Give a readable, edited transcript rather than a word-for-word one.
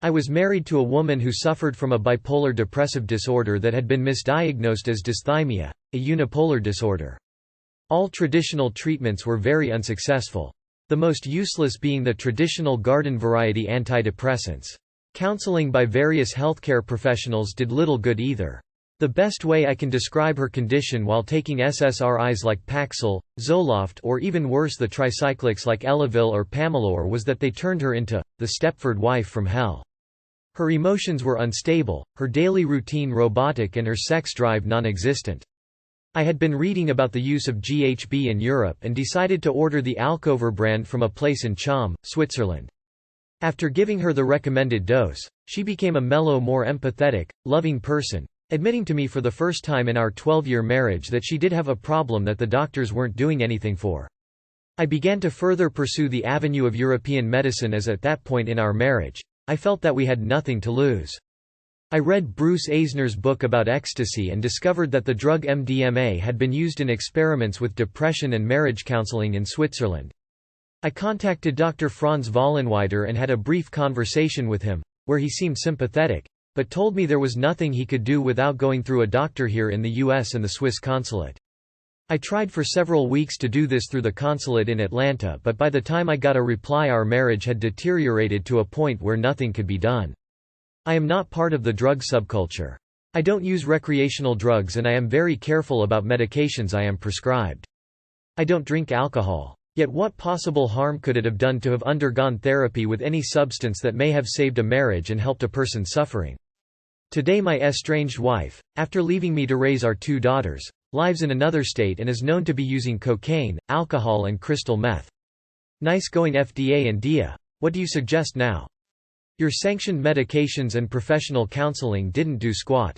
I was married to a woman who suffered from a bipolar depressive disorder that had been misdiagnosed as dysthymia, a unipolar disorder. All traditional treatments were very unsuccessful. The most useless being the traditional garden-variety antidepressants. Counseling by various healthcare professionals did little good either. The best way I can describe her condition while taking SSRIs like Paxil, Zoloft or even worse the tricyclics like Elavil or Pamelor was that they turned her into the Stepford wife from hell. Her emotions were unstable, her daily routine robotic and her sex drive non-existent. I had been reading about the use of GHB in Europe and decided to order the Alcover brand from a place in Cham, Switzerland. After giving her the recommended dose, she became a mellow, more empathetic, loving person, admitting to me for the first time in our 12-year marriage that she did have a problem that the doctors weren't doing anything for. I began to further pursue the avenue of European medicine as at that point in our marriage, I felt that we had nothing to lose. I read Bruce Eisner's book about ecstasy and discovered that the drug MDMA had been used in experiments with depression and marriage counseling in Switzerland. I contacted Dr. Franz Vollenweider and had a brief conversation with him, where he seemed sympathetic, but told me there was nothing he could do without going through a doctor here in the US and the Swiss consulate. I tried for several weeks to do this through the consulate in Atlanta, but by the time I got a reply our marriage had deteriorated to a point where nothing could be done. I am not part of the drug subculture. I don't use recreational drugs and I am very careful about medications I am prescribed. I don't drink alcohol. Yet what possible harm could it have done to have undergone therapy with any substance that may have saved a marriage and helped a person suffering? Today my estranged wife, after leaving me to raise our 2 daughters, lives in another state and is known to be using cocaine, alcohol and crystal meth. Nice going FDA and DEA. What do you suggest now? Your sanctioned medications and professional counseling didn't do squat.